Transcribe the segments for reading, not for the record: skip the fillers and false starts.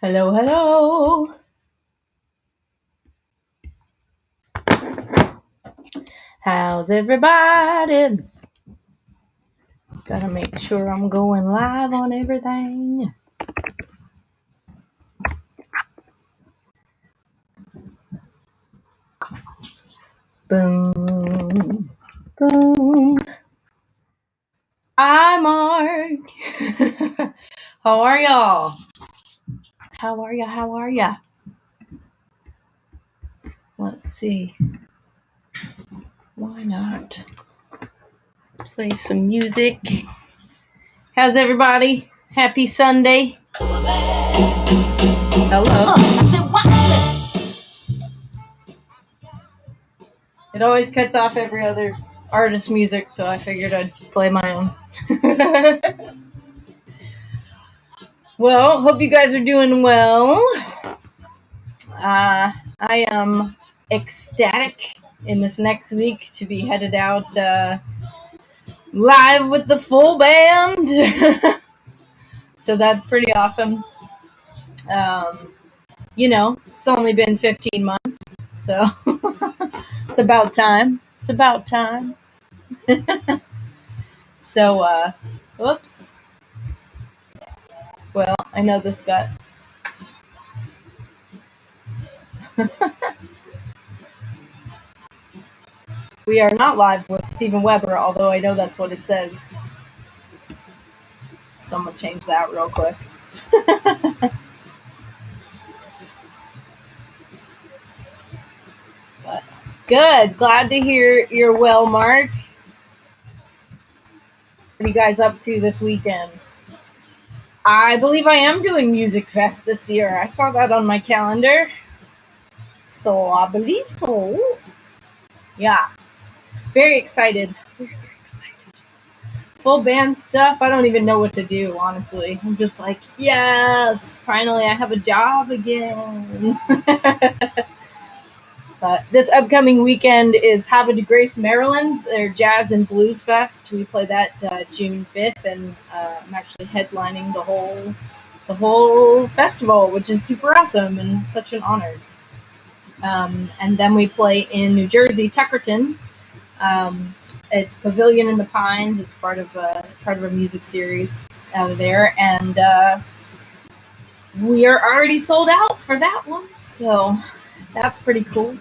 Hello, hello. How's everybody? Gotta make sure I'm going live on everything. Boom, boom. Hi, Mark. How are y'all? How are ya? How are ya? Let's see. Why not play some music? How's everybody? Happy Sunday. Hello. It always cuts off every other artist's music, so I figured I'd play my own. Well, hope you guys are doing well. I am ecstatic in this next week to be headed out live with the full band. So that's pretty awesome. It's only been 15 months, so it's about time. It's about time. So, whoops. Well, I know this got... We are not live with Steven Weber, although I know that's what it says. So I'm going to change that real quick. But good. Glad to hear you're well, Mark. What are you guys up to this weekend? I believe I am doing Music Fest this year. I saw that on my calendar. So I believe so. Yeah. Very excited. Very, very excited. Full band stuff. I don't even know what to do, honestly. I'm just like, yes, finally I have a job again. But this upcoming weekend is Havre de Grace, Maryland. Their Jazz and Blues Fest. We play that June 5th, and I'm actually headlining the whole festival, which is super awesome and such an honor. And then we play in New Jersey, Tuckerton. It's Pavilion in the Pines. It's part of a music series out of there, and we are already sold out for that one. So that's pretty cool.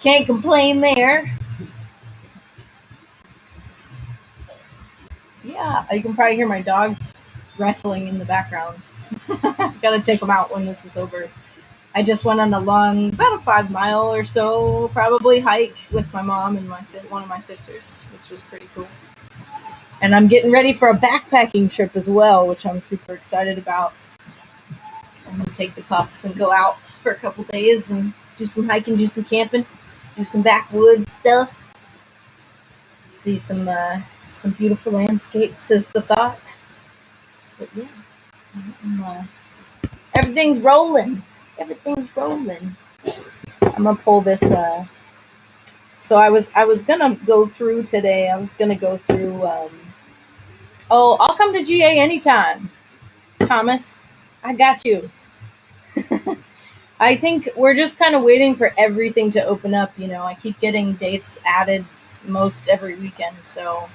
Can't complain there. Yeah, you can probably hear my dogs wrestling in the background. Gotta take them out when this is over. I just went on a long, about a 5 mile or so, probably hike with my mom and one of my sisters, which was pretty cool. And I'm getting ready for a backpacking trip as well, which I'm super excited about. I'm gonna take the pups and go out for a couple days and do some hiking, do some camping, do some backwoods stuff. See some beautiful landscapes is the thought. But yeah, everything's rolling. Everything's rolling. I'm gonna pull this. So I was gonna go through today. I was gonna go through. I'll come to GA anytime, Thomas. I got you. I think we're just kind of waiting for everything to open up. I keep getting dates added most every weekend, so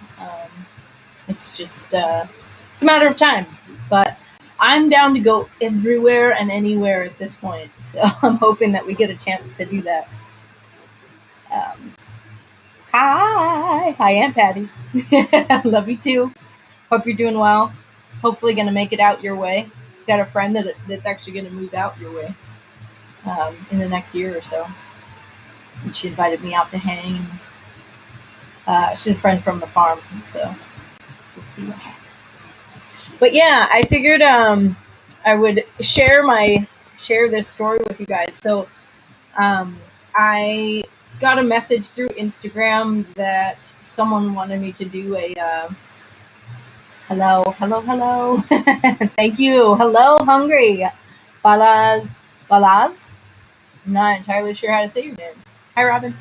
it's just it's a matter of time. But I'm down to go everywhere and anywhere at this point, so I'm hoping that we get a chance to do that. Hi, Aunt Patty. Love you too. Hope you're doing well. Hopefully, gonna make it out your way. Got a friend that's actually gonna move out your way in the next year or so. And she invited me out to hang. She's a friend from the farm, so we'll see what happens. But yeah, I figured I would share this story with you guys. So I got a message through Instagram that someone wanted me to do a hello. Thank you. Hello, hungry. Balaz. I'm not entirely sure how to say your name. Hi, Robin.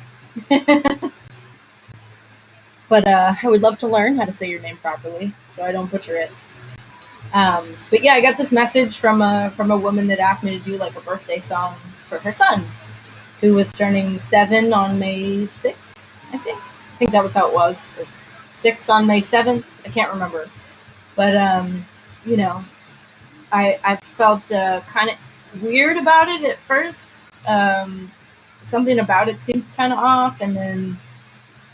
But I would love to learn how to say your name properly so I don't butcher it. But yeah, I got this message from a woman that asked me to do like a birthday song for her son, who was turning 7 on May 6th, I think. I think that was how it was. It was 6 on May 7th. I can't remember. But, you know, I felt kind of weird about it at first. Something about it seemed kind of off. And then,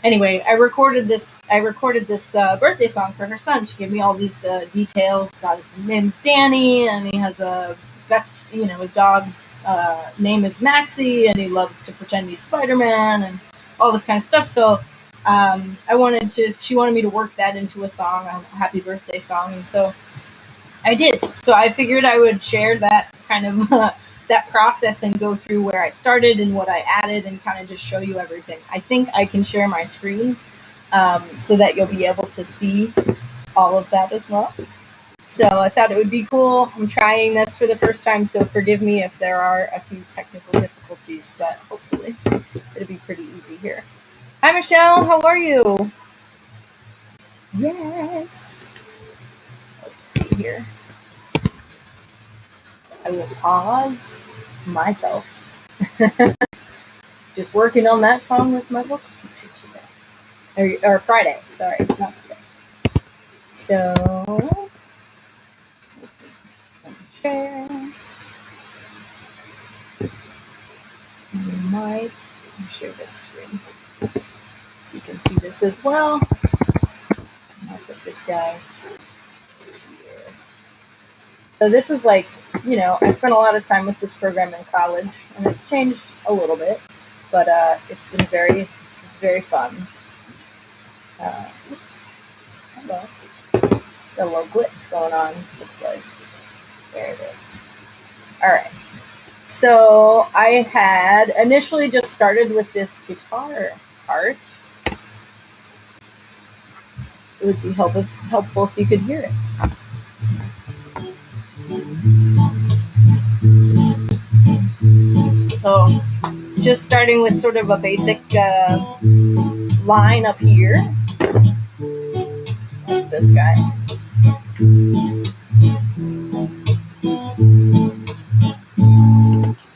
anyway, I recorded this birthday song for her son. She gave me all these details about his name's Danny, and he has a his dog's name is Maxie, and he loves to pretend he's Spider-Man and all this kind of stuff. So she wanted me to work that into a song, a happy birthday song, and so I did. So I figured I would share that kind of that process and go through where I started and what I added and kind of just show you everything. I think I can share my screen so that you'll be able to see all of that as well. So I thought it would be cool. I'm trying this for the first time, so forgive me if there are a few technical difficulties, but hopefully it'll be pretty easy here. Hi, Michelle. How are you? Yes. Let's see here. I will pause myself. Just working on that song with my vocal teacher today. Or Friday, sorry, not today. So, let's see. Let me share. Let me share this screen so you can see this as well. I'll put this guy here. So this is like, I spent a lot of time with this program in college, and it's changed a little bit, but it's very fun. Oops. Hello. Got a little glitch going on, looks like. There it is. All right. So I had initially just started with this guitar part. It would be helpful if you could hear it. So just starting with sort of a basic line up here. That's this guy.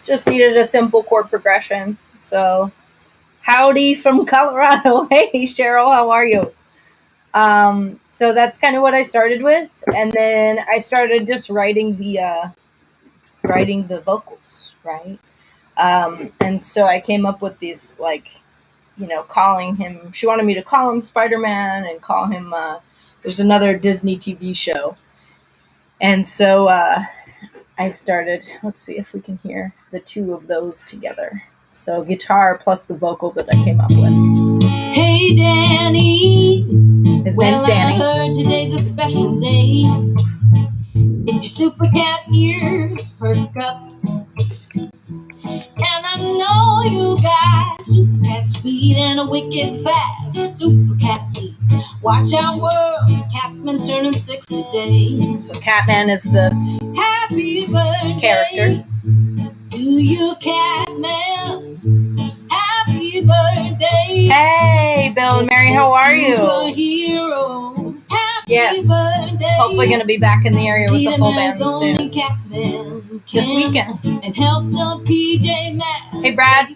Just needed a simple chord progression. So howdy from Colorado. Hey, Cheryl, how are you? So that's kind of what I started with. And then I started just writing the vocals, right? And so I came up with these, calling him, she wanted me to call him Spider-Man and call him, there's another Disney TV show. And so I started, let's see if we can hear the two of those together. So guitar plus the vocal that I came up with. Hey, Danny. His name's Danny. I heard today's a special day. Did your super cat ears perk up? And I know you got super cat speed and a wicked fast super cat lead. Watch our world, Catman's turning 6 today. So Catman is the happy birthday character. To you, Catman. Happy birthday. Hey, Bill and Mary, how are you? Superhero. Yes. Birthday. Hopefully going to be back in the area with the full band soon. This weekend. And help the PJ Masks. Hey, Brad.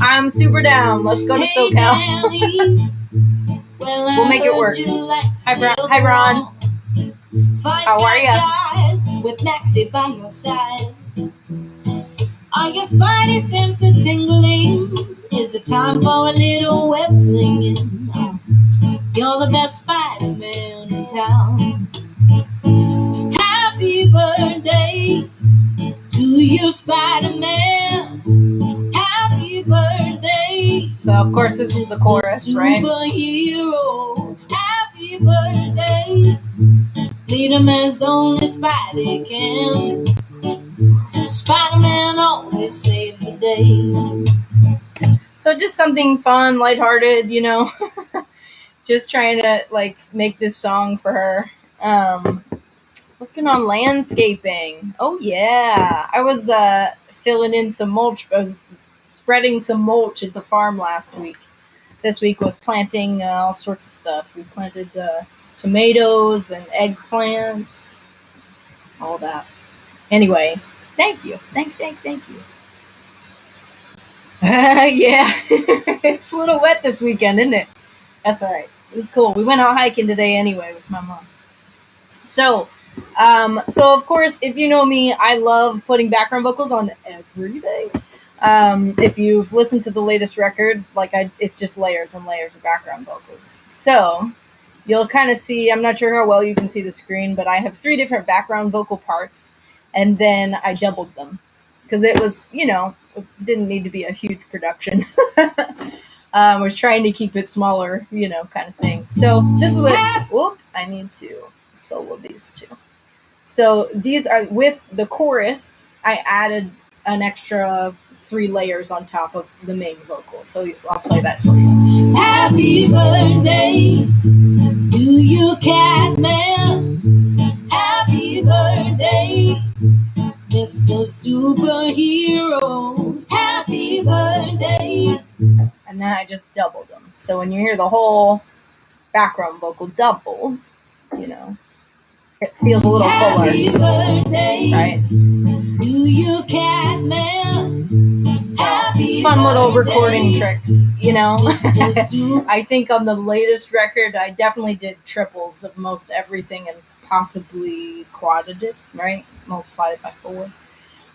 I'm super down. Let's go to SoCal. We'll make it work. Hi, Ron. How are you? With Maxie by your side. Are your spidey senses tingling? Is it time for a little web slinging? You're the best Spider-Man in town. Happy birthday to you, Spider-Man. Happy birthday. So, of course, this is the chorus, right? Superhero. Happy birthday. Lead him as only Spidey can. Spider-Man always saves the day. So just something fun, lighthearted, just trying to make this song for her. Working on landscaping. Oh yeah, I was filling in some mulch. I was spreading some mulch at the farm last week. This week was planting all sorts of stuff. We planted tomatoes and eggplant, all that. Anyway, thank you. Thank you. Yeah, it's a little wet this weekend, isn't it? That's all right. It was cool. We went out hiking today anyway with my mom. So of course, if you know me, I love putting background vocals on everything. If you've listened to the latest record, it's just layers and layers of background vocals. So you'll kind of see, I'm not sure how well you can see the screen, but I have 3 different background vocal parts, and then I doubled them because it was, it didn't need to be a huge production. I was trying to keep it smaller, kind of thing. So this is what, I need to solo these 2. So these are, with the chorus, I added an extra 3 layers on top of the main vocal. So I'll play that for you. Happy birthday to you, Catman. Happy birthday, Mr. Superhero. Happy birthday. And then I just doubled them. So when you hear the whole background vocal doubled, it feels a little fuller. Happy birthday, right? To you, Catman. So, fun little recording tricks, I think on the latest record, I definitely did triples of most everything and possibly quadded it, right? Multiplied it by 4.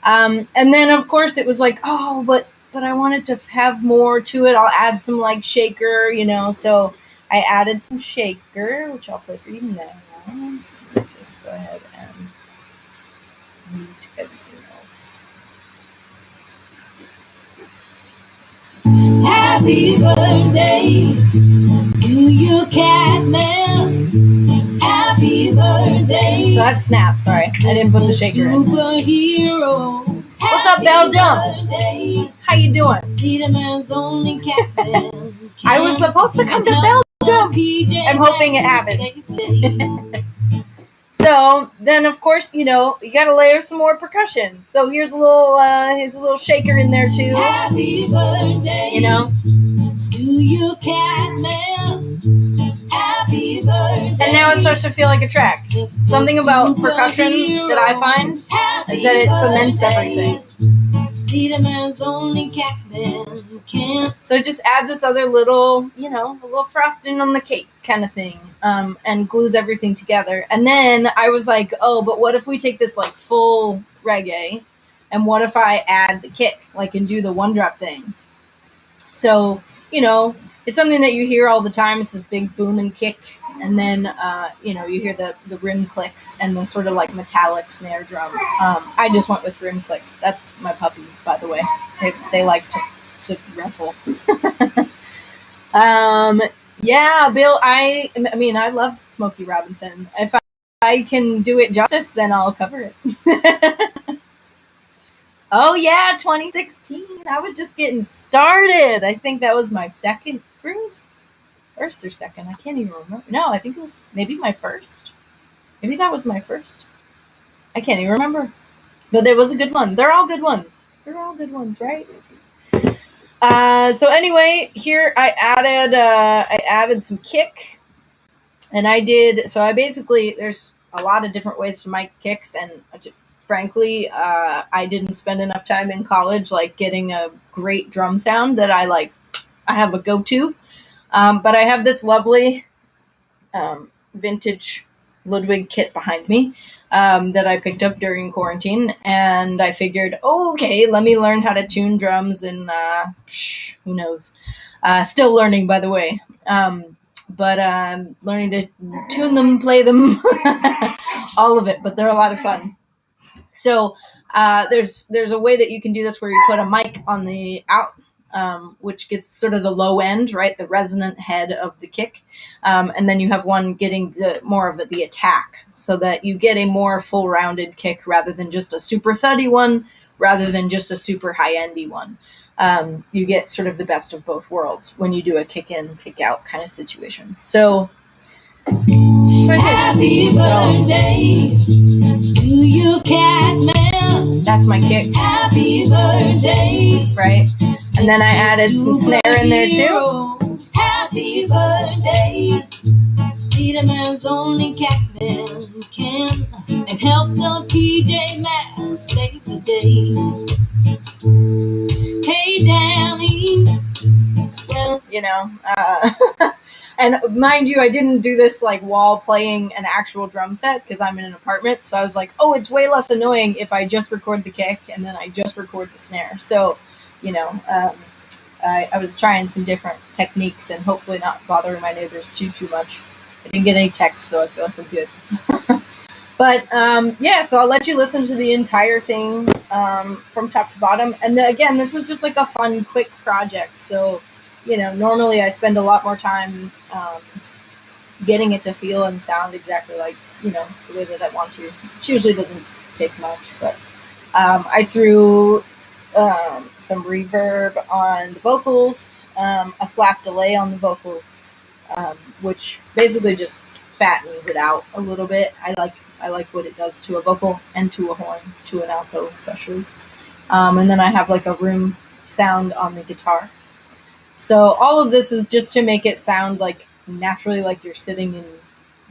And then, of course, it was like, oh, but I wanted to have more to it. I'll add some, shaker, so I added some shaker, which I'll play for you now. Just go ahead and mute everything else. Happy birthday to you, Catman. Happy birthday. So that's snap. Sorry, I didn't put the shaker in. Superhero. What's up, Belgium? How you doing? Only Catman. I was supposed to come to Belgium. I'm hoping it happens. So then, of course, you gotta layer some more percussion. So here's a little shaker in there too. Happy birthday, to you, Catman. Happy birthday. And now it starts to feel like a track. Something about percussion that I find is that it cements everything. So it just adds this other little, a little frosting on the cake kind of thing, and glues everything together. And then I was like, oh, but what if we take this full reggae, and what if I add the kick, and do the 1-drop thing? So, it's something that you hear all the time. It's this big booming kick, and then, you hear the rim clicks and the sort of metallic snare drum. I just went with rim clicks. That's my puppy, by the way. They like to wrestle. Yeah, Bill, I mean, I love Smokey Robinson. If I can do it justice, then I'll cover it. Oh, yeah, 2016. I was just getting started. I think that was my second cruise. First or second. I can't even remember. No, I think it was maybe my first. Maybe that was my first. I can't even remember. But it was a good one. They're all good ones. They're all good ones, right? So anyway, here I added some kick. And there's a lot of different ways to mic kicks, and frankly, I didn't spend enough time in college getting a great drum sound that I have a go-to. But I have this lovely vintage Ludwig kit behind me that I picked up during quarantine, and I figured, okay, let me learn how to tune drums, and who knows? Still learning, by the way. But learning to tune them, play them, all of it. But they're a lot of fun. So there's a way that you can do this where you put a mic on the out, which gets sort of the low end, right, the resonant head of the kick, and then you have one getting more of the attack, so that you get a more full rounded kick rather than just a super thuddy one, rather than just a super high endy one. You get sort of the best of both worlds when you do a kick in, kick out kind of situation. So happy birthday to you, Catman. That's my kick. Happy birthday. Right? And then I added some snare in there too. Happy birthday. Peterman's only Catman can, and help the PJ Masks save the day. Hey, Danny. Well, you know. And mind you, I didn't do this like while playing an actual drum set because I'm in an apartment. So I was like, oh, it's way less annoying if I just record the kick and then I just record the snare. So, you know, I was trying some different techniques and hopefully not bothering my neighbors too much. I didn't get any texts, so I feel like I'm good. But yeah, so I'll let you listen to the entire thing from top to bottom. And then, again, this was just like a fun, quick project. So, you know, normally I spend a lot more time getting it to feel and sound exactly like, you know, the way that I want to. Which usually doesn't take much, but I threw some reverb on the vocals, a slap delay on the vocals, which basically just fattens it out a little bit. I like what it does to a vocal and to a horn, to an alto especially. And then I have like a room sound on the guitar. So all of this is just to make it sound like naturally like you're sitting in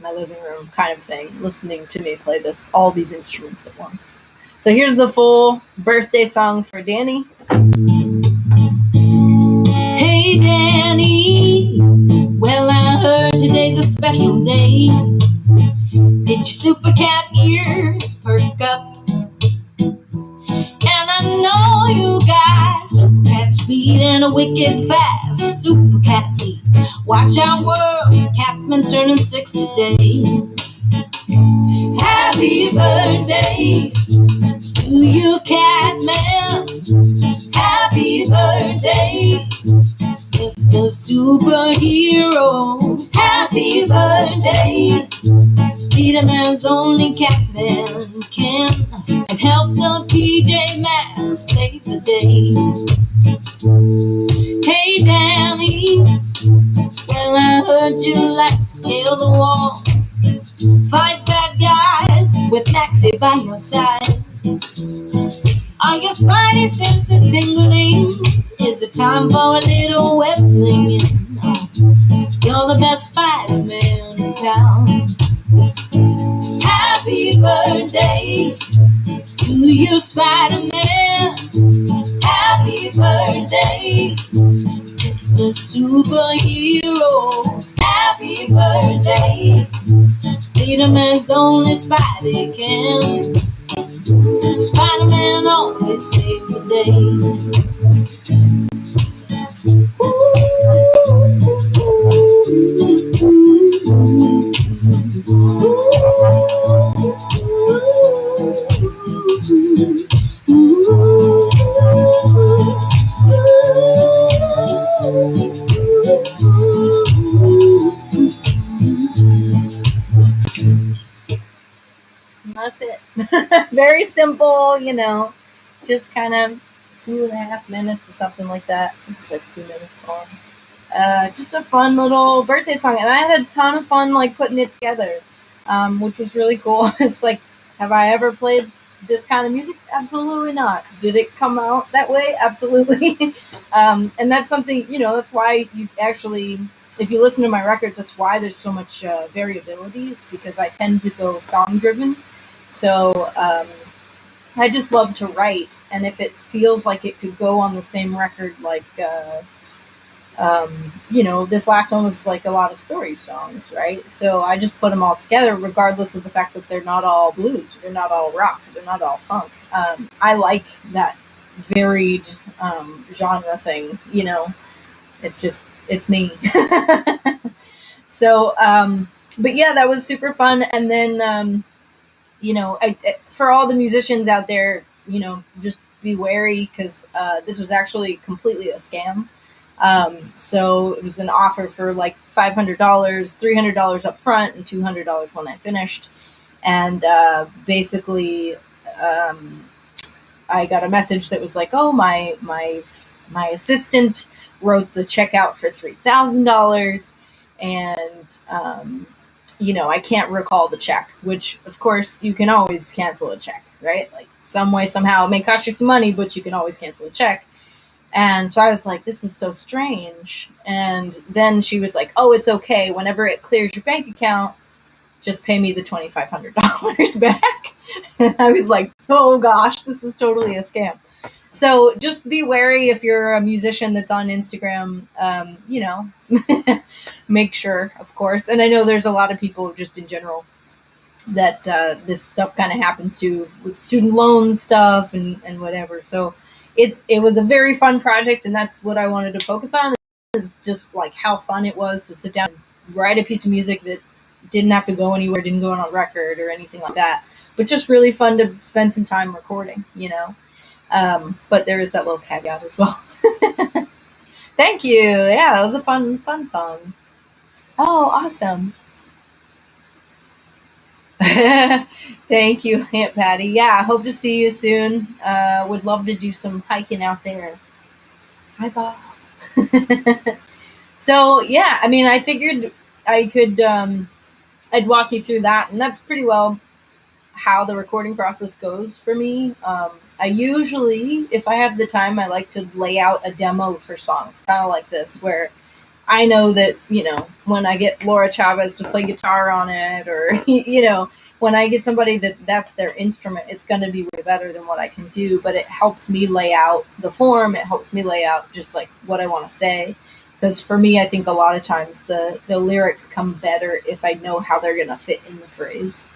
my living room kind of thing, listening to me play all these instruments at once. So here's the full birthday song for Danny. Hey, Danny. Well, I heard today's a special day. Did your super cat ears perk up? And I know you got super cat speed and a wicked fast super cat lead. Watch out, world, Catman's turning 6 today. Happy birthday to you, Catman. Happy birthday, Mr. Superhero. Happy birthday. Peterman's only Catman can, and help the PJ Masks save the day. Hey, Danny. Well, I heard you like to scale the wall, fight bad guys with Maxie by your side. Are your spidey senses tingling? Is it time for a little web slinging? You're the best Spider-Man in town. Happy birthday to you, Spider-Man. Happy birthday, Mr. Superhero. Happy birthday, Peterman's only Spidey can. Spider-Man always saves the day. And that's it. Very simple, you know, just kind of 2.5 minutes or something like that. It's like 2 minutes long. Just a fun little birthday song, and I had a ton of fun like putting it together, which was really cool. It's like, have I ever played this kind of music? Absolutely not. Did it come out that way? Absolutely. And that's something, you know, that's why you actually, if you listen to my records, that's why there's so much variability, is because I tend to go song driven. So I just love to write, and if it feels like it could go on the same record, like you know, this last one was like a lot of story songs, right? So I just put them all together, regardless of the fact that they're not all blues, they're not all rock, they're not all funk. I like that varied genre thing, you know. It's me. So but yeah, that was super fun. And then you know, for all the musicians out there, you know, just be wary, because this was actually completely a scam. So it was an offer for like $500, $300 up front, and $200 when I finished. And basically, I got a message that was like, "Oh, my assistant wrote the check out for $3,000, and you know, I can't recall the check." Which, of course, you can always cancel a check, right? Like, some way, somehow, it may cost you some money, but you can always cancel a check. And so I was like, this is so strange. And then she was like, "Oh, it's okay. Whenever it clears your bank account, just pay me the $2,500 back. And I was like, oh gosh, this is totally a scam. So just be wary if you're a musician that's on Instagram, make sure, of course. And I know there's a lot of people just in general that this stuff kind of happens to with student loan stuff and whatever. So it was a very fun project, and that's what I wanted to focus on, is just like how fun it was to sit down and write a piece of music that didn't have to go anywhere, didn't go on a record or anything like that, but just really fun to spend some time recording, but there is that little caveat as well. Thank you. Yeah, that was a fun song. Oh, awesome. Thank you, Aunt Patty. Yeah, hope to see you soon. Would love to do some hiking out there. Hi, Bob. So yeah, I mean, I figured I could, I'd walk you through that, and that's pretty well how the recording process goes for me. I usually, if I have the time, I like to lay out a demo for songs, kind of like this, where I know that, when I get Laura Chavez to play guitar on it, or, when I get somebody that's their instrument, it's going to be way better than what I can do. But it helps me lay out the form. It helps me lay out just like what I want to say. Because for me, I think a lot of times the lyrics come better if I know how they're going to fit in the phrase.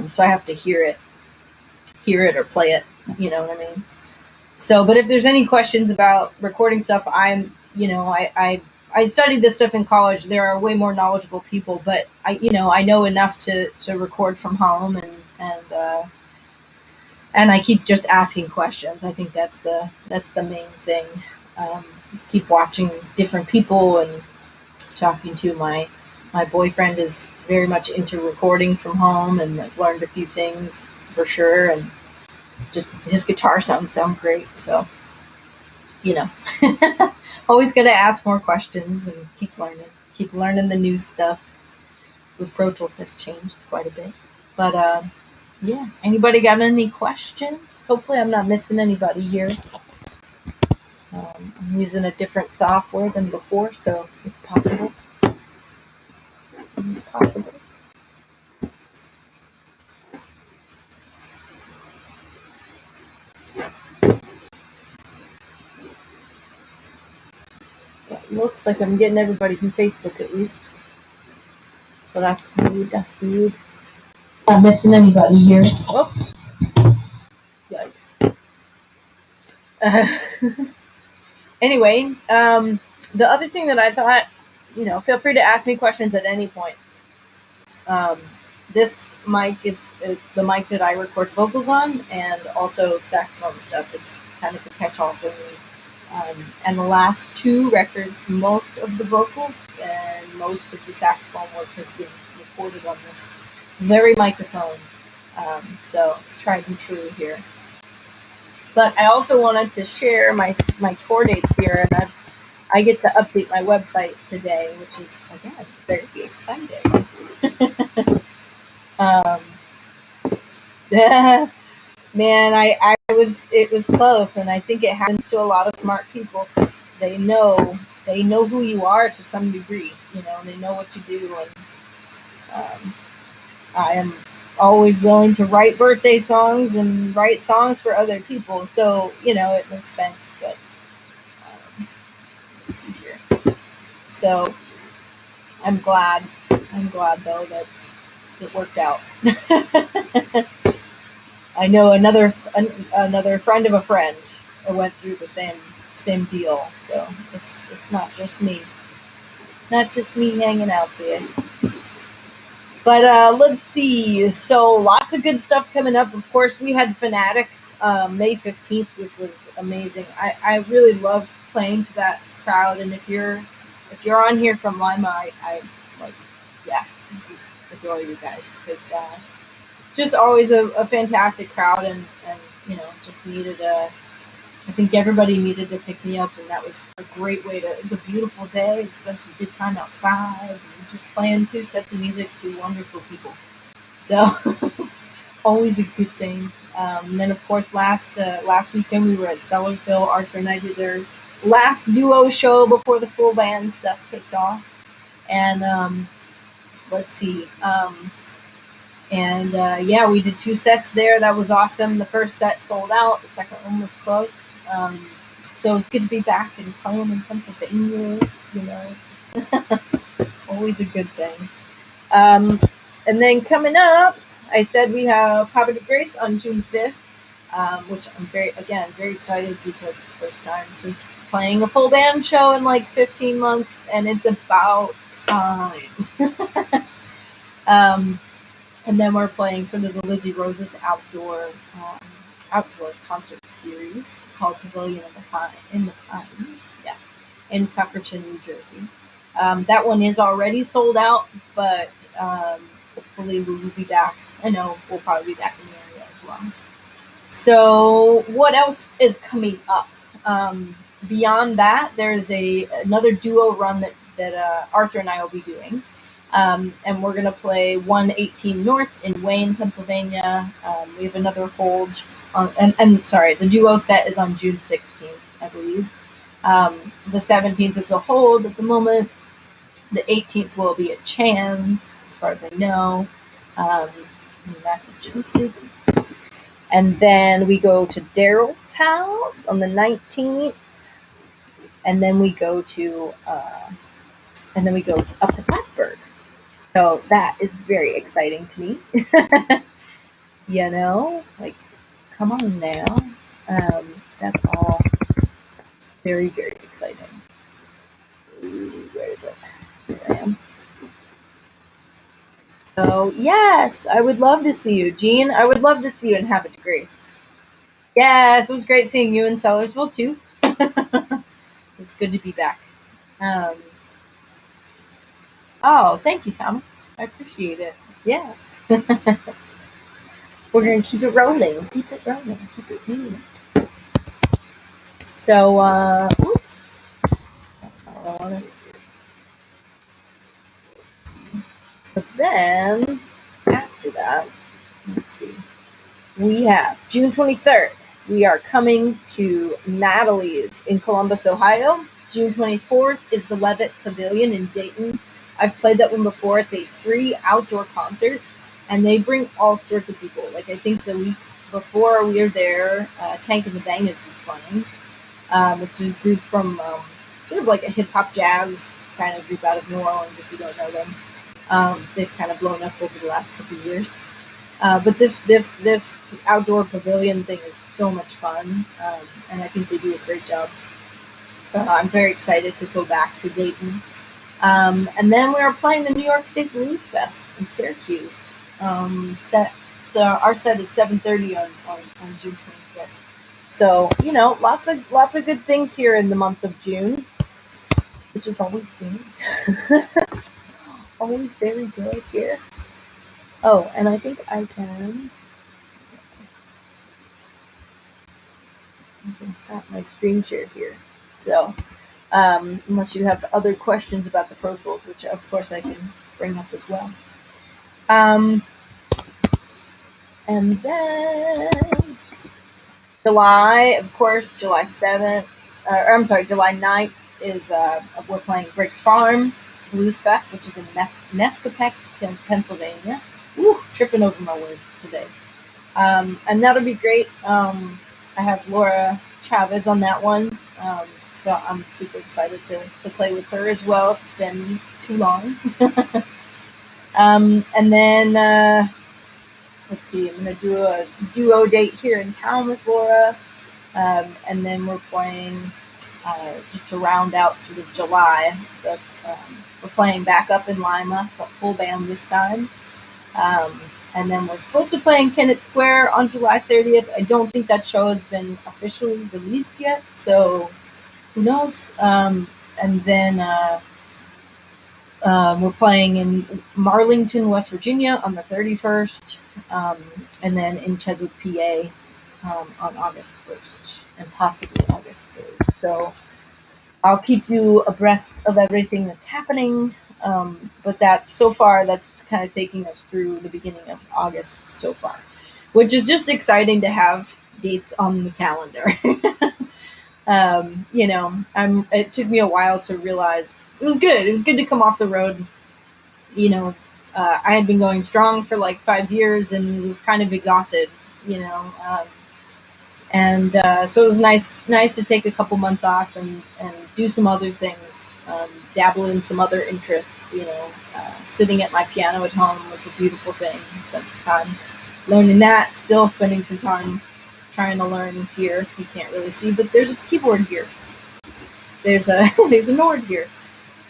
So I have to hear it or play it. You know what I mean? So, but if there's any questions about recording stuff, I studied this stuff in college. There are way more knowledgeable people, but I know enough to record from home, and I keep just asking questions. I think that's the main thing. Keep watching different people and talking to my boyfriend is very much into recording from home, and I've learned a few things for sure, and just his guitar sounds sound great. So, always got to ask more questions and keep learning the new stuff. This Pro Tools has changed quite a bit. But yeah, anybody got any questions? Hopefully I'm not missing anybody here. I'm using a different software than before, so it's possible. It's possible. It looks like I'm getting everybody from Facebook at least. So that's good. That's good. Not missing anybody here. Oops. Yikes. Anyway, the other thing that I thought, feel free to ask me questions at any point. This mic is the mic that I record vocals on, and also saxophone stuff. It's kind of a catch-all for me. And the last two records, most of the vocals and most of the saxophone work has been recorded on this very microphone. So it's tried and true here. But I also wanted to share my tour dates here, and I get to update my website today, which is, again, very exciting. Man, it was close, and I think it happens to a lot of smart people because they know who you are to some degree, and they know what you do, and I am always willing to write birthday songs and write songs for other people, so it makes sense. But let's see here. So I'm glad though that it worked out. I know another friend of a friend went through the same deal, so it's not just me hanging out there. But let's see. So lots of good stuff coming up. Of course, we had Fanatics May 15th, which was amazing. I really love playing to that crowd, and if you're on here from Lima, I just adore you guys, because just always a fantastic crowd, and just needed I think everybody needed to pick me up, and that was a great way it was a beautiful day. It's been some good time outside, and just playing 2 sets of music to wonderful people. So always a good thing. And then of course last weekend we were at Cellarville. Arthur and I did their last duo show before the full band stuff kicked off. And let's see. And yeah, we did 2 sets there. That was awesome. The first set sold out. The second one was close. So it's good to be back and playing in Pennsylvania. You know, always a good thing. And then coming up, I said we have Having a Grace on June 5th, which I'm very excited because first time since playing a full band show in like 15 months, and it's about time. And then we're playing sort of the Lizzie Rose's outdoor concert series called Pavilion in the Pines, in Tuckerton, New Jersey. That one is already sold out, but hopefully we will be back. I know we'll probably be back in the area as well. So what else is coming up? Beyond that, there's another duo run that Arthur and I will be doing. And we're going to play 118 North in Wayne, Pennsylvania. We have another hold the duo set is on June 16th, I believe. The 17th is a hold at the moment. The 18th will be at Chan's, as far as I know, in Massachusetts. And then we go to Daryl's house on the 19th. And then we go to up to Plattsburgh. So that is very exciting to me. You know, like, come on now. That's all very, very exciting. Ooh, where is it? Here I am. So, yes, I would love to see you. Jean, I would love to see you in Have It Grace. Yes, it was great seeing you in Sellersville, too. It's good to be back. Oh, thank you, Thomas. I appreciate it. Yeah. We're going to keep it rolling. Keep it rolling. Keep it going. So, oops. That's not what I wanted. So then, after that, let's see. We have June 23rd. We are coming to Natalie's in Columbus, Ohio. June 24th is the Levitt Pavilion in Dayton. I've played that one before. It's a free outdoor concert, and they bring all sorts of people. Like, I think the week before we were there, Tank and the Bangas is playing, which is a group from sort of like a hip-hop jazz kind of group out of New Orleans, if you don't know them. They've kind of blown up over the last couple of years. But this outdoor pavilion thing is so much fun, and I think they do a great job. So I'm very excited to go back to Dayton. And then we are playing the New York State Blues Fest in Syracuse. Our set is 7:30 on June 25th. So, you know, lots of good things here in the month of June, which is always good. Always very good here. Oh, and I think I can stop my screen share here. So, unless you have other questions about the Pro Tools, which of course I can bring up as well. And then July, of course, July 7th, July 9th is, we're playing Briggs Farm Blues Fest, which is in Nescapec, Pennsylvania. Woo, tripping over my words today. And that'll be great. I have Laura Chavez on that one. So I'm super excited to play with her as well. It's been too long. And then, let's see, I'm going to do a duo date here in town with Laura. And then we're playing, just to round out sort of July, but we're playing back up in Lima, but full band this time. And then we're supposed to play in Kennett Square on July 30th. I don't think that show has been officially released yet, so who knows? And then we're playing in Marlington, West Virginia on the 31st, and then in Cheswick, PA on August 1st, and possibly August 3rd. So I'll keep you abreast of everything that's happening. But that's kind of taking us through the beginning of August so far, which is just exciting to have dates on the calendar. You know, it took me a while to realize it was good. It was good to come off the road, you know, I had been going strong for like 5 years and was kind of exhausted, you know. And so it was nice to take a couple months off and do some other things, dabble in some other interests. You know, sitting at my piano at home was a beautiful thing. Spent some time learning that. Still spending some time trying to learn here. You can't really see, but there's a keyboard here. There's a there's a Nord here.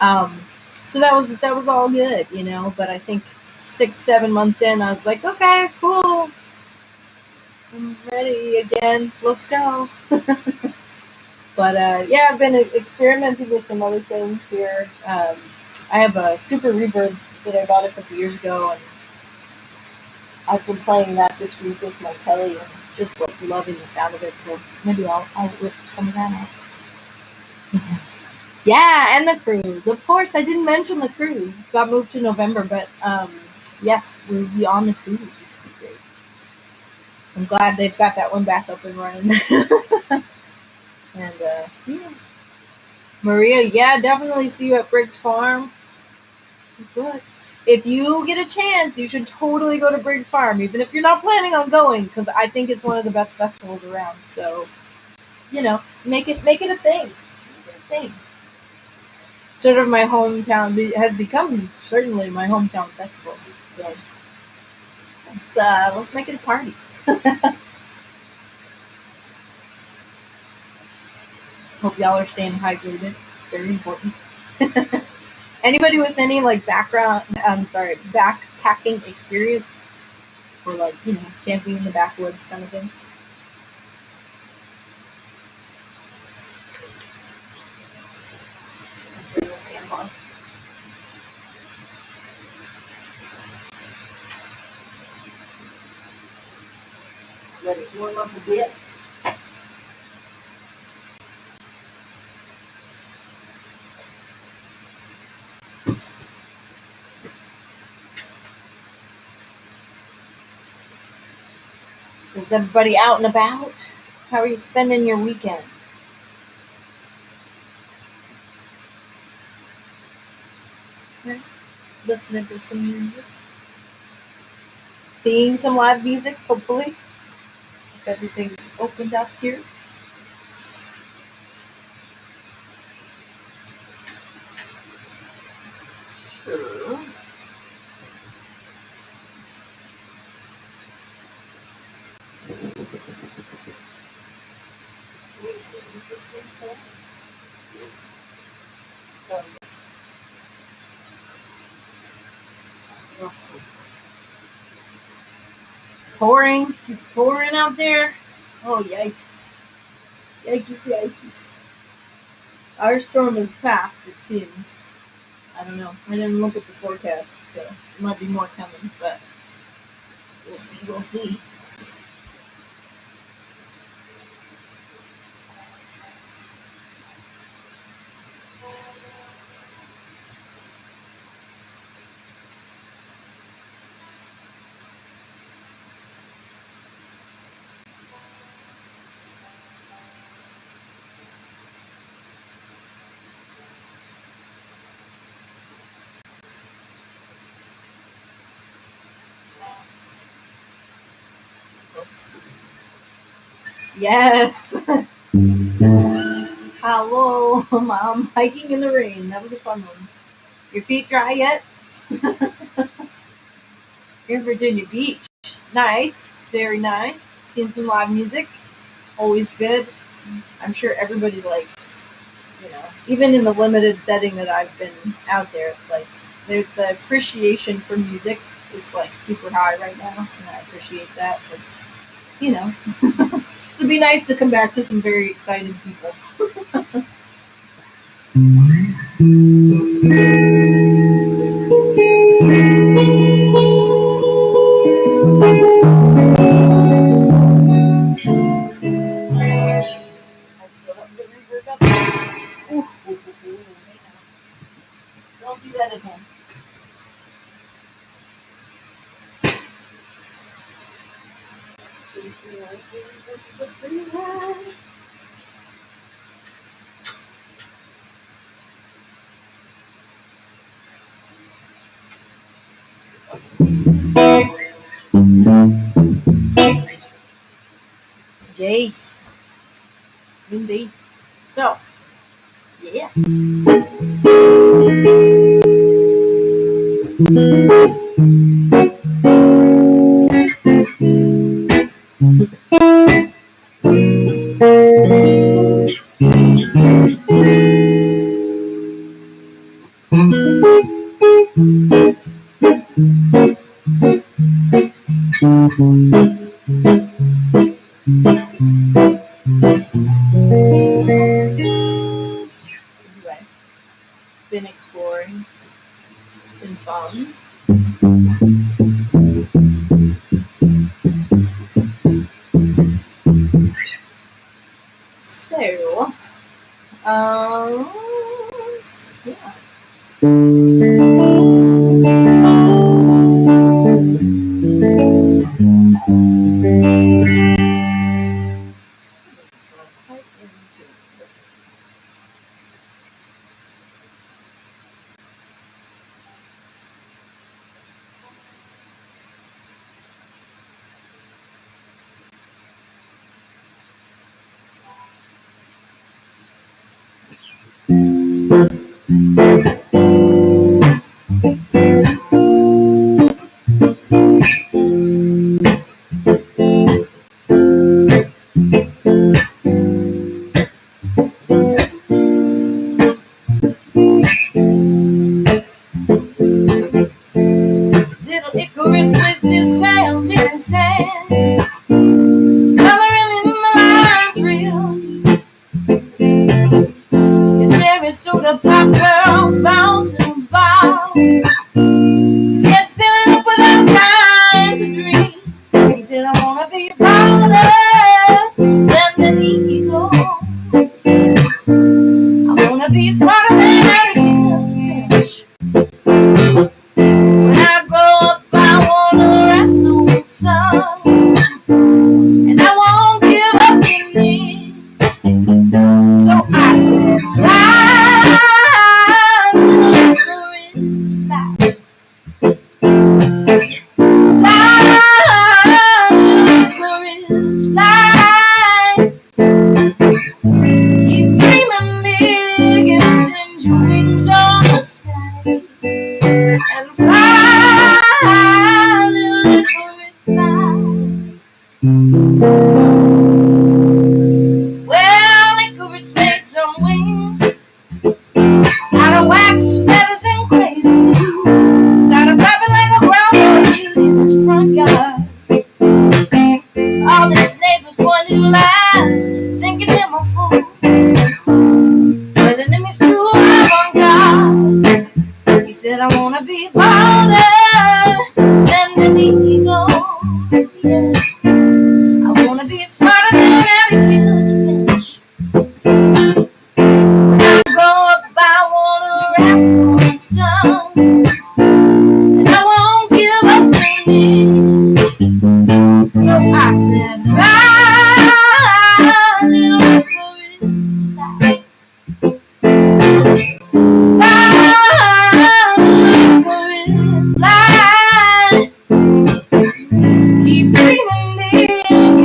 Um, so that was all good, you know. But I think 6-7 months in, I was like, okay, cool. I'm ready again. Let's go. But yeah, I've been experimenting with some other things here. I have a super reverb that I bought a couple years ago, and I've been playing that this week with my Kelly, and just like loving the sound of it. So maybe I'll whip some of that out. Yeah, and the cruise. Of course, I didn't mention the cruise. Got moved to November, but yes, we'll be on the cruise, which would be great. I'm glad they've got that one back up and running. And yeah. Maria, yeah, definitely see you at Briggs Farm. Good. If you get a chance, you should totally go to Briggs Farm, even if you're not planning on going, because I think it's one of the best festivals around. So, you know, make it a thing. Make it a thing. Sort of my hometown has become certainly my hometown festival. So let's make it a party. Hope y'all are staying hydrated. It's very important. Anybody with any like backpacking experience, or like, you know, camping in the backwoods kind of thing? Bring the stamp on. Let it warm up a bit. So is everybody out and about? How are you spending your weekend? Okay. Listening to some music, seeing some live music, hopefully, if everything's opened up here. Sure. Pouring. It's pouring out there. Oh, yikes. Yikes, yikes. Our storm has passed, it seems. I don't know. I didn't look at the forecast, so there might be more coming, but we'll see. We'll see. Yes. Hello, Mom. Hiking in the rain. That was a fun one. Your feet dry yet? You're in Virginia Beach. Nice. Very nice. Seeing some live music. Always good. I'm sure everybody's like, you know, even in the limited setting that I've been out there, it's like the appreciation for music is like super high right now. And I appreciate that because, you know, it'd be nice to come back to some very excited people. I still haven't been reverb up. Ooh, ooh, ooh, ooh, hey now. Don't do that again. Didn't realize the reverb is up pretty high. Jace. Indeed. So, yeah. Anyway, been exploring. It's been fun. So, yeah. So I'm quite into it. Little Icarus with his crayons in his hand, coloring in the lines real neat. His cherry soda pop girls bouncing about, his head filling up with all kinds of dreams. He said, I wanna be bolder than an eagle. Yes. I wanna be smarter than Atticus Finch. When I grow up, I wanna wrestle the sun, and I won't give up in me. So I said, fly, little Icarus, fly. Fly, little Icarus, fly. Keep dreaming big and send your wings on the sky. And fly, little Icarus, fly. Well, Icarus made some wings out of wax, feathers, and crazy glue. Started flapping like a brown bird in his front yard. All his neighbors pointed to laugh, thinking him a fool, telling him he's too avant-garde. He said, I wanna be bolder than an eagle. Yes, I wanna be smarter than Atticus Finch. When I grow up, I wanna wrestle the sun, and I won't give up an inch. So I said, fly, little Icarus, fly. Fly, little Icarus, fly. Keep dreaming big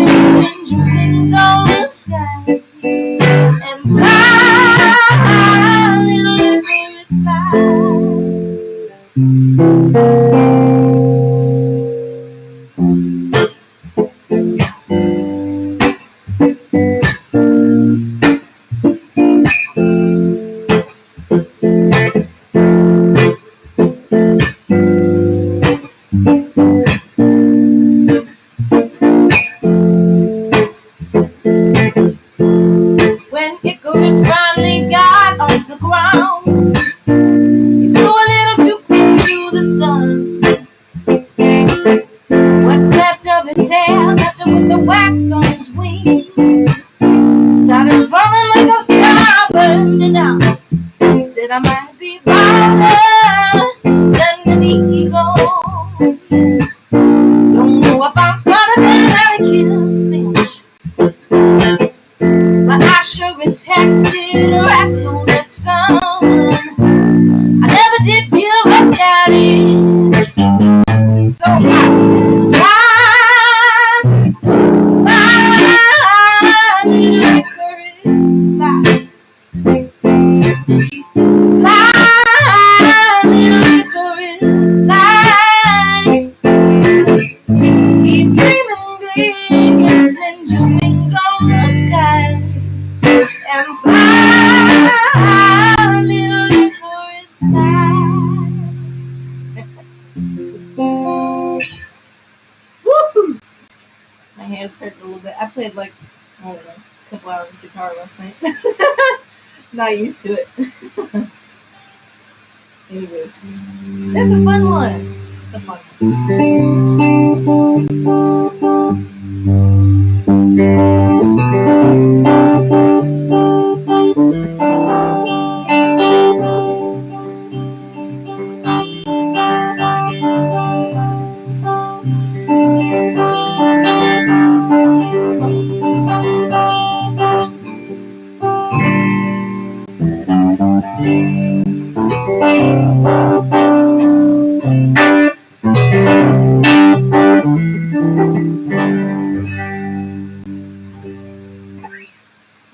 and send your wings on the sky. And fly, little Icarus, fly. When Icarus finally got off the ground, he flew a little too close to the sun. What's left of his hair, left it with the wax on his wings, started falling like a star burning out. He said, I might be bolder than an eagle. Yes. Don't know if I'm smarter than Atticus Finch, but I sure as heck did wrestle that sun. I never did give up that inch. Fly, little Icarus, fly. Keep dreaming big and send your wings on the sky. And fly, little Icarus, fly. Woo! My hands hurt a little bit. I played like, I don't know, a couple hours of guitar last night. Not used to it. Anyway, that's a fun one. It's a fun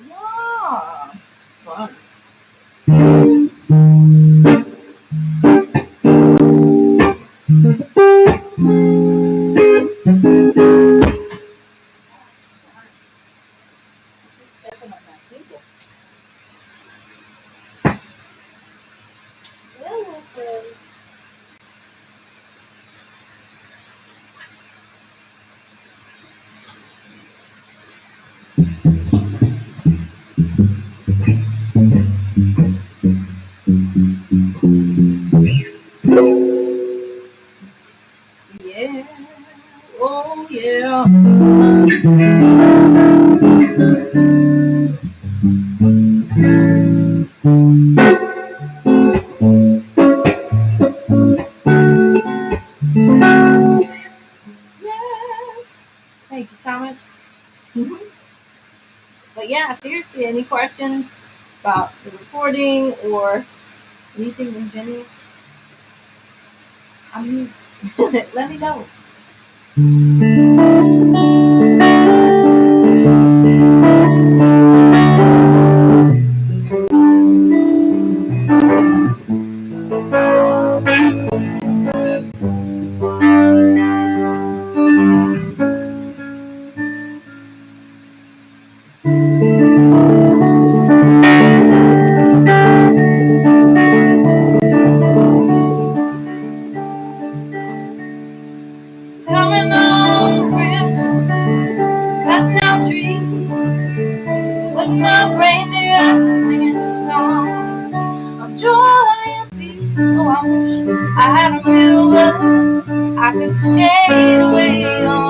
Yeah, it's fun. Stepping on that table. Hello, friends. Yeah. Oh, yeah. Yes. Thank you, Thomas. But yeah, seriously, any questions about the recording or anything in general? I mean, let me know. It's coming on Christmas, cutting out trees, putting up reindeer, singing songs of joy and peace. Oh, I wish I had a river I could skate away on.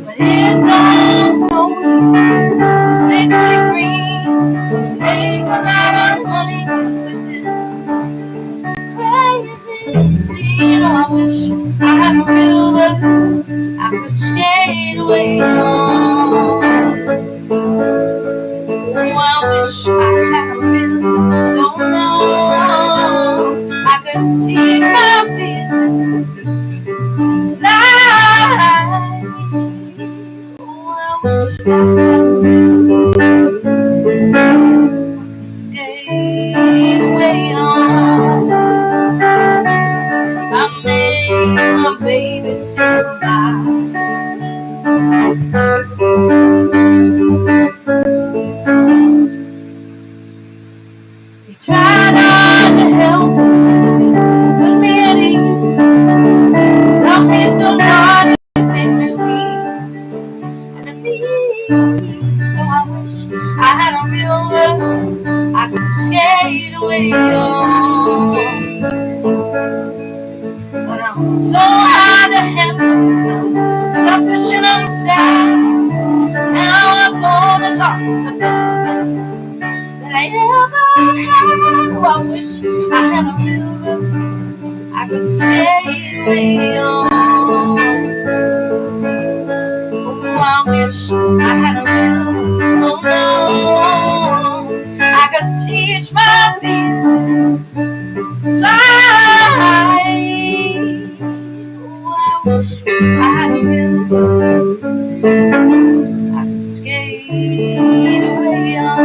But it don't snow here, it stays pretty green. Gonna make a lot of money with this crazy scene. Oh, I wish I had a river I could skate away on. Oh, I wish I had a river so long I could teach my feet to fly. Oh, I wish I had a river I could skate away on. I made my baby say goodbye. He tried hard to help me, put me at ease, love me so naughty, it made me weak and I need. So I wish I had a river I could skate away on. But I'm so hard to handle, I'm selfish and I'm sad. Now I've gone and lost the best man that I ever had. Oh, I wish I had a river I could skate away on. Oh, I wish I had a river so long I could teach my feet to fly. Oh, I wish I had a river I could skate away on.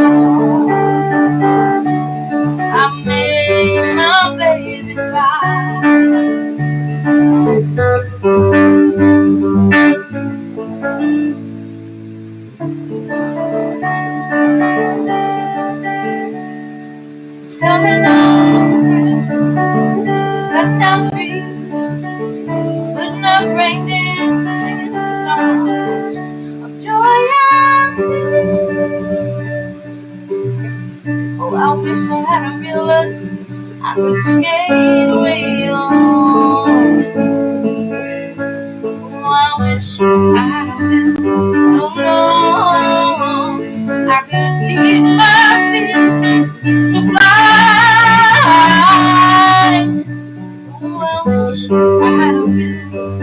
I wish I had a river I could skate away on. Oh, I wish I had a river so long I could teach my feet to fly. Oh, I wish I had a river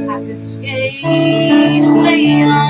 I could skate away on.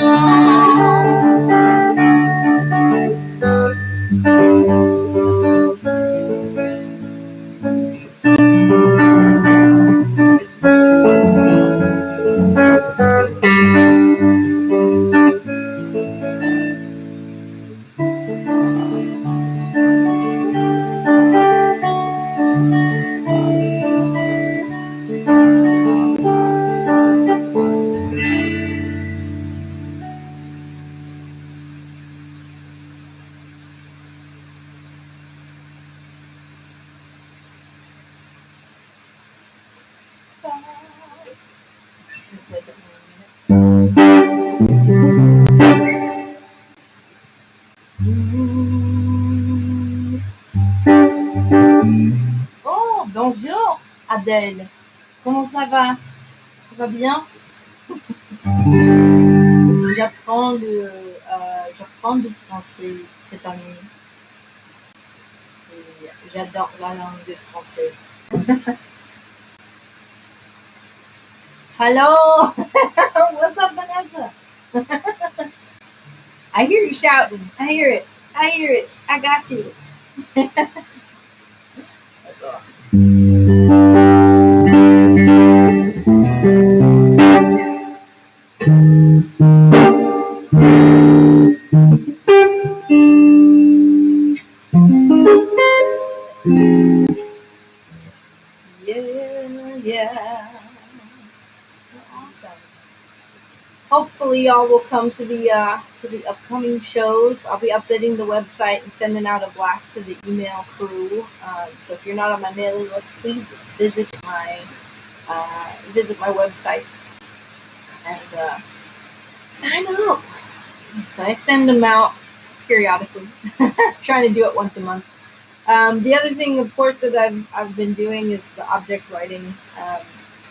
Oh, bonjour Adèle. Comment ça va? Ça va bien? J'apprends le français cette année. Et j'adore la langue du français. Hello! What's up, Vanessa? I hear you shouting. I hear it. I got you. That's awesome. Yeah. Awesome. Hopefully, y'all will come to the upcoming shows. I'll be updating the website and sending out a blast to the email crew. So if you're not on my mailing list, please visit my website and sign up. So I send them out periodically, trying to do it once a month. The other thing, of course, that I've been doing is the object writing. I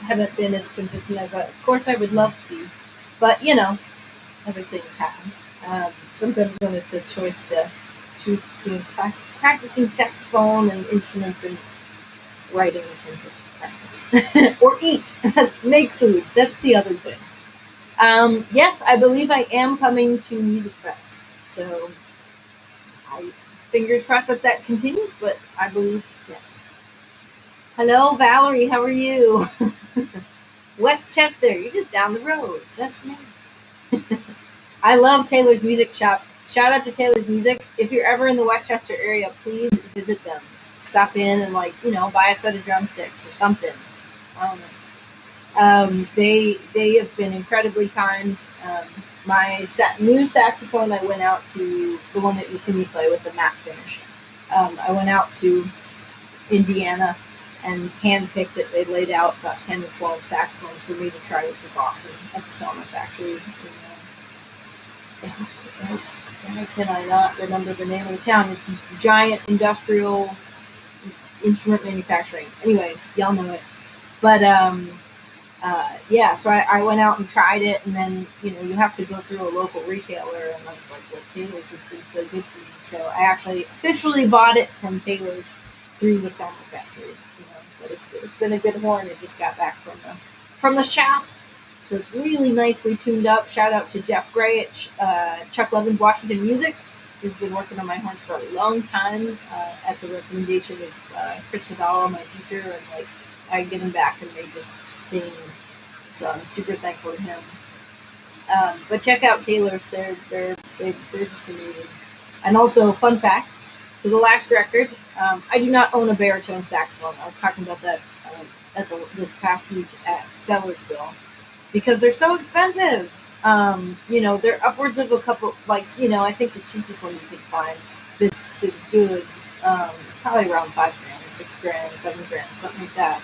haven't been as consistent as of course I would love to be, but other things happen. Sometimes when it's a choice to choose between practicing saxophone and instruments and writing, I tend to practice or eat, make food. That's the other thing. Yes, I believe I am coming to Music Fest, so fingers crossed that continues, but I believe yes. Hello, Valerie, how are you? Westchester, you're just down the road. That's nice. I love Taylor's Music Shop. Shout out to Taylor's Music. If you're ever in the Westchester area, please visit them. Stop in and buy a set of drumsticks or something. I don't know. They have been incredibly kind. My new saxophone, I went out to the one that you see me play with the matte finish. I went out to Indiana and handpicked it. They laid out about 10 to 12 saxophones for me to try, which was awesome at the Selma factory. Why can I not remember the name of the town? It's Giant Industrial Instrument Manufacturing. Anyway, y'all know it. But so I went out and tried it, and then you have to go through a local retailer, and I was like, well, Taylor's has been so good to me, so I actually officially bought it from Taylor's through the Selma factory. But it's been a good horn. It just got back from the shop, so it's really nicely tuned up. Shout out to Jeff Gray at Chuck Levin's Washington Music. He's been working on my horns for a long time at the recommendation of Chris Vidal, my teacher, and I get them back and they just sing. So I'm super thankful to him. But check out Taylor's; they're just amazing. And also, fun fact: for the last record, I do not own a baritone saxophone. I was talking about that this past week at Sellersville because they're so expensive. They're upwards of a couple. I think the cheapest one you can find that's good. It's probably around $5,000, $6,000, $7,000, something like that.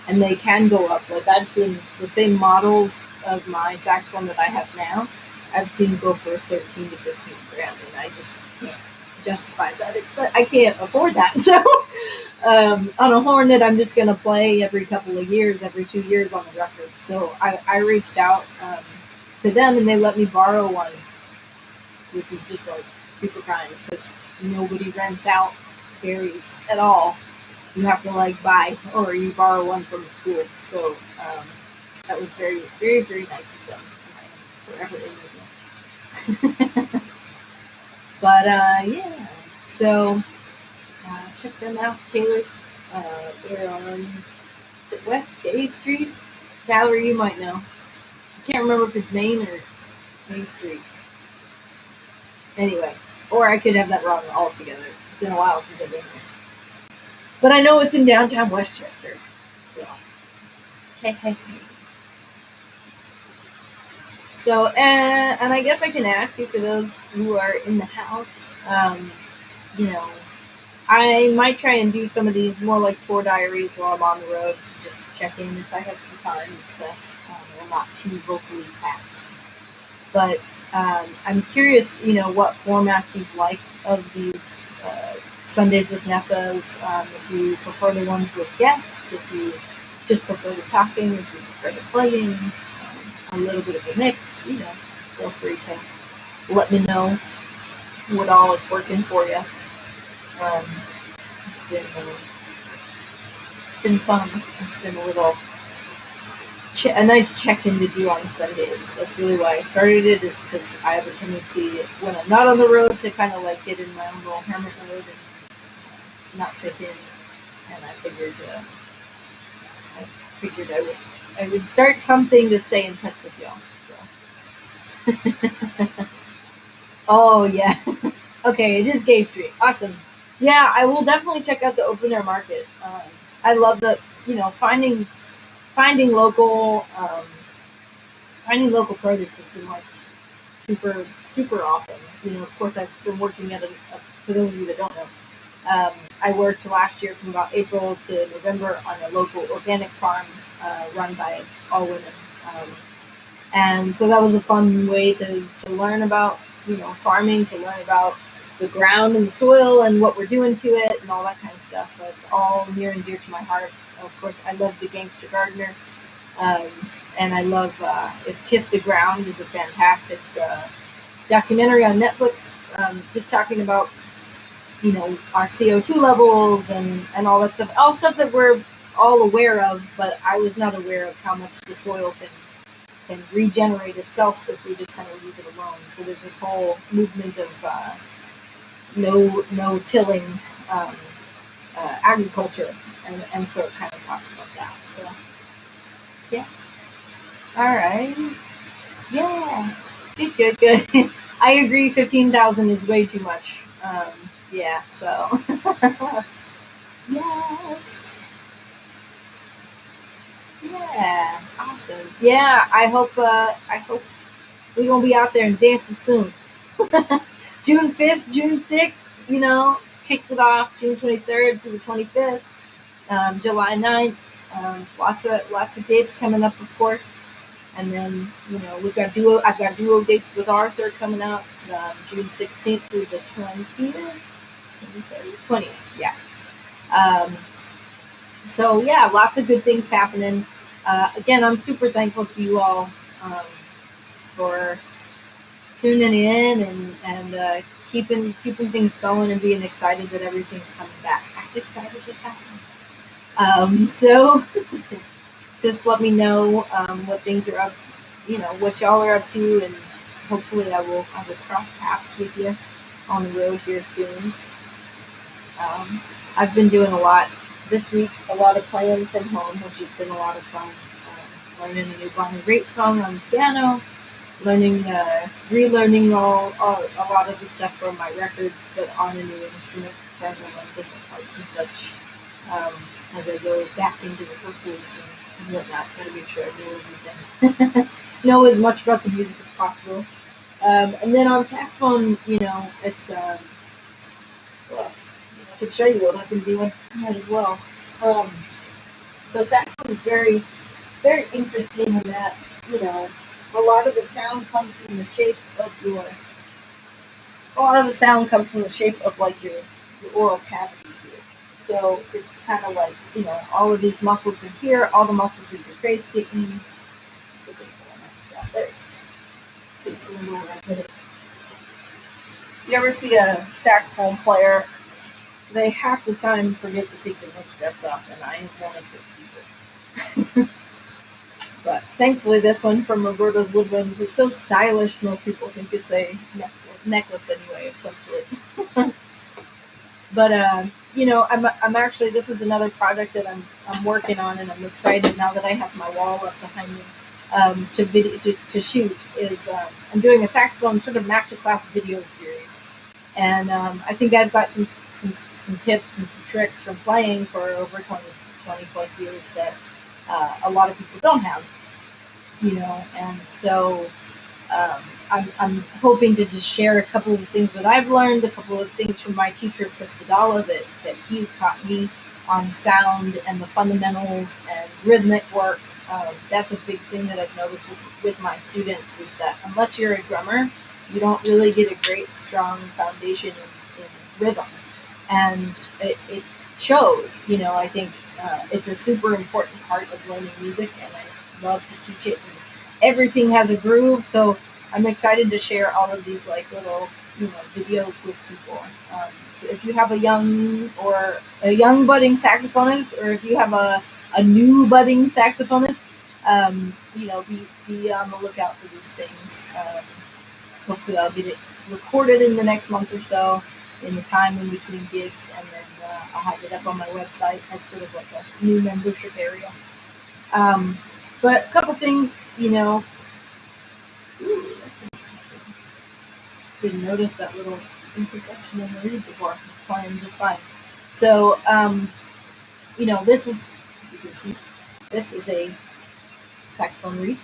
And they can go up. I've seen the same models of my saxophone that I have now. I've seen go for $13,000 to $15,000, and I just can't. justify that. I can't afford that. So on a horn that I'm just going to play every couple of years, every 2 years on the record. So I reached out to them and they let me borrow one, which is just like super kind because nobody rents out berries at all. You have to like buy or you borrow one from the school. So that was very, very, very nice of them. And I am forever indebted. But yeah, so check them out. Taylor's. They're on, is it West Gay Street? Valerie, you might know. I can't remember if it's Main or Gay Street. Anyway, or I could have that wrong altogether. It's been a while since I've been here. But I know it's in downtown Westchester. So, hey. So, and I guess I can ask you for those who are in the house, you know, I might try and do some of these more like tour diaries while I'm on the road, just check in if I have some time and stuff. I'm not too vocally taxed. But I'm curious, you know, what formats you've liked of these Sundays with Nessa's. If you prefer the ones with guests, if you just prefer the talking, if you prefer the playing, a little bit of a mix, you know, feel free to let me know what all is working for you. It's been fun. It's been a nice check-in to do on Sundays. That's really why I started it, is because I have a tendency when I'm not on the road to kind of like get in my own little hermit mode and not check in. And I figured I would start something to stay in touch with y'all. So. Oh yeah. Okay, it is Gay Street. Awesome. Yeah, I will definitely check out the open air market. I love that, you know, finding local produce has been like super, super awesome. You know, of course, I've been working at for those of you that don't know, I worked last year from about April to November on a local organic farm run by all women. And so that was a fun way to learn about, you know, farming, to learn about the ground and the soil and what we're doing to it and all that kind of stuff. It's all near and dear to my heart. Of course, I love The Gangster Gardener. And I love Kiss the Ground is a fantastic documentary on Netflix, just talking about, you know, our CO2 levels and all that stuff. All stuff that we're all aware of, but I was not aware of how much the soil can regenerate itself if we just kind of leave it alone. So there's this whole movement of no tilling agriculture, and so it kind of talks about that. So yeah. All right. Yeah. Good. I agree. 15,000 is way too much. Yeah. So. Yes. Yeah. Awesome. Yeah. I hope we're gonna be out there and dancing soon. June 5th, June 6th. You know, kicks it off. June 23rd to the 25th. July 9th. Lots of dates coming up, of course. And then, you know, I've got duo dates with Arthur coming out June 16th through the 20th, yeah. So, yeah, lots of good things happening. Again, I'm super thankful to you all for tuning in and keeping things going and being excited that everything's coming back. I'm excited it's happening. So... just let me know what things are up, you know, what y'all are up to, and hopefully I will cross paths with you on the road here soon. I've been doing a lot this week, a lot of playing from home, which has been a lot of fun. Learning a new Bonnie Raitt song on piano, relearning a lot of the stuff from my records, but on a new instrument, trying to learn different parts and such as I go back into rehearsals and whatnot. Gotta make sure I know everything. Know as much about the music as possible. And then on saxophone, you know, it's well, I could show you what I've been doing as well. So saxophone is very, very interesting in that, you know, a lot of the sound comes from the shape of a lot of the sound comes from the shape of like your oral cavity here. So it's kind of like, all of these muscles in here, all the muscles in your face get used. Just looking for the next shot. There it is. If you ever see a saxophone player, they half the time forget to take their neck straps off, and I am one of those people. But thankfully, this one from Roberta's Woodwinds is so stylish. Most people think it's a necklace anyway of some sort. But I'm actually, this is another project that I'm working on, and I'm excited now that I have my wall up behind me to shoot. Is I'm doing a saxophone sort of masterclass video series, and I think I've got some tips and some tricks from playing for over 20 plus years that a lot of people don't have, and so I'm hoping to just share a couple of the things that I've learned, a couple of things from my teacher, Chris Vidala, that he's taught me on sound and the fundamentals and rhythmic work. That's a big thing that I've noticed with my students is that unless you're a drummer, you don't really get a great, strong foundation in rhythm. And it shows, I think it's a super important part of learning music, and I love to teach it. And everything has a groove, so I'm excited to share all of these like little, videos with people. So if you have a young budding saxophonist, or if you have a new budding saxophonist, be on the lookout for these things. Hopefully I'll get it recorded in the next month or so, in the time in between gigs, and then I'll have it up on my website as sort of like a new membership area. But a couple things, ooh, that's interesting. Didn't notice that little imperfection in the reed before. It's playing just fine. So, this is, if you can see, this is a saxophone reed,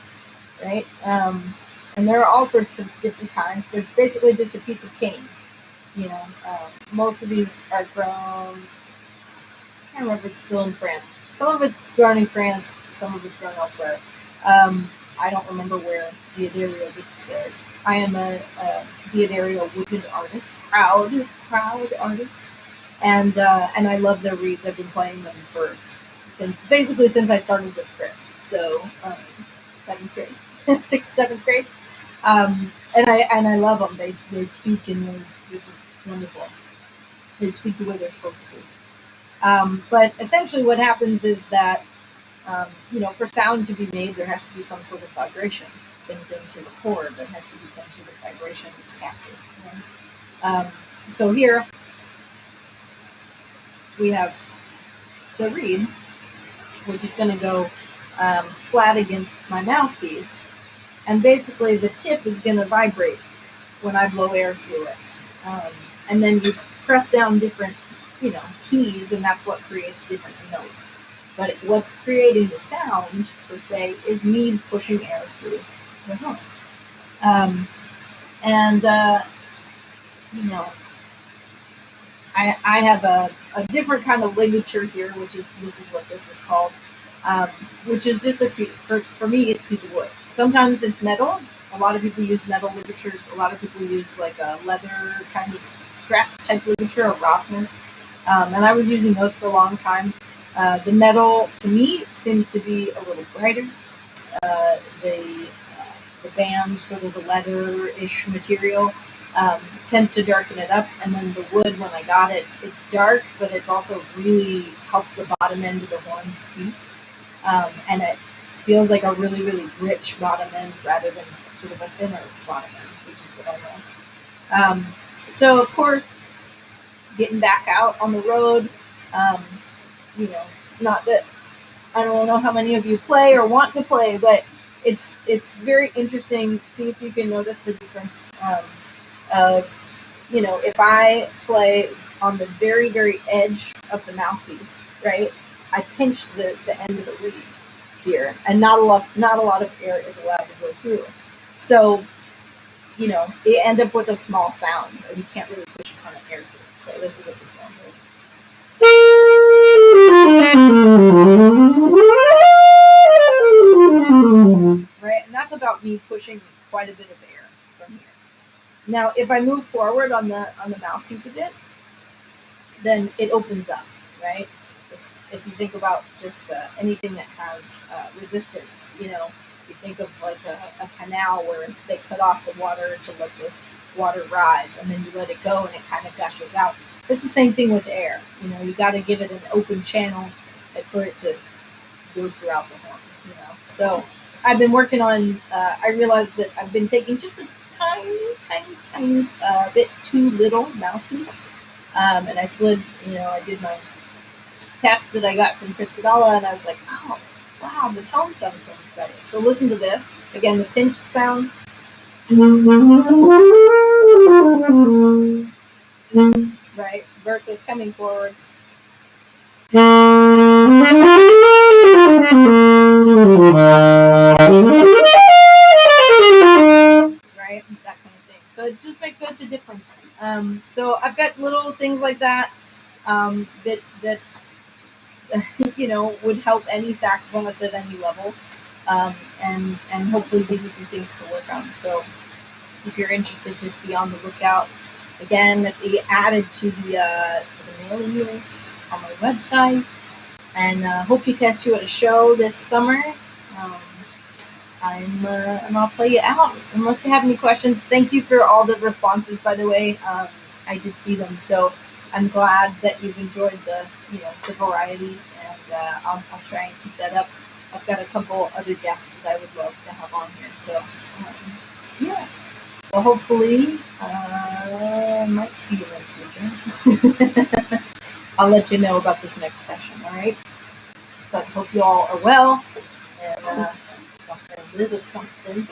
right? And there are all sorts of different kinds, but it's basically just a piece of cane. Most of these are grown, I can't remember if it's still in France. Some of it's grown in France, some of it's grown elsewhere. I don't remember where Diodario gets theirs. I am a Diodario woodwind artist, proud artist, and I love their reeds. I've been playing them since I started with Chris, so 7th grade, 6th, 7th grade, and I love them. They speak, and they're just wonderful. They speak the way they're supposed to. But essentially, what happens is that for sound to be made, there has to be some sort of vibration. Same thing to record, there has to be some sort of vibration that's captured. Right? So here we have the reed, which is going to go flat against my mouthpiece, and basically the tip is going to vibrate when I blow air through it. And then you press down different, keys, and that's what creates different notes. But what's creating the sound, per se, is me pushing air through the hum. I have a different kind of ligature here, this is what this is called, which is just for me, it's a piece of wood. Sometimes it's metal. A lot of people use metal ligatures. A lot of people use like a leather kind of strap type ligature, a Rothman. And I was using those for a long time. The metal, to me, seems to be a little brighter. The band, sort of the leather-ish material, tends to darken it up. And then the wood, when I got it, it's dark, but it's also really helps the bottom end of the horn speak. And it feels like a really, really rich bottom end rather than sort of a thinner bottom end, which is what I want. So, of course, getting back out on the road, not that I don't know how many of you play or want to play, but it's very interesting. See if you can notice the difference of, if I play on the very, very edge of the mouthpiece, right? I pinch the end of the reed here, and not a lot of air is allowed to go through. So, you end up with a small sound, and you can't really push a ton of air through. So this is what this sounds like. Right, and that's about me pushing quite a bit of air from here. Now, if I move forward on the mouthpiece a bit, then it opens up, right? If you think about just anything that has resistance, you think of like a canal where they cut off the water to let the water rise, and then you let it go and it kind of gushes out. It's the same thing with air. You got to give it an open channel for it to go throughout the horn. So I've been working on. I realized that I've been taking just a tiny bit too little mouthpiece, and I slid. I did my test that I got from Chris Vidala, and I was like, oh, wow, the tone sounds so much better. So listen to this. Again, the pinch sound. Right? Versus coming forward. Right? That kind of thing. So it just makes such a difference. So I've got little things like that that would help any saxophonist at any level, and hopefully give you some things to work on. So if you're interested, just be on the lookout. Again, be added to the mailing list on my website, and hope to catch you at a show this summer. And I'll play it out unless you have any questions. Thank you for all the responses, by the way. I did see them, so I'm glad that you've enjoyed the variety, and I'll try and keep that up. I've got a couple other guests that I would love to have on here, so yeah. Well, hopefully, I might see you next weekend. I'll let you know about this next session, all right? But hope you all are well, and little something.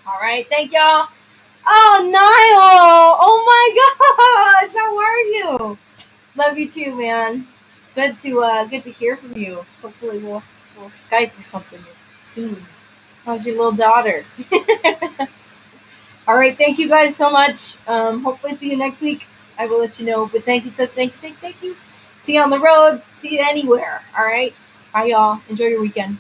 All right, thank y'all. Oh, Niall! Oh my gosh, how are you? Love you too, man. It's good to hear from you. Hopefully we'll Skype or something soon. How's your little daughter? All right, thank you guys so much. Hopefully see you next week. I will let you know. But thank you, thank you. See you on the road. See you anywhere. All right. Bye, y'all. Enjoy your weekend.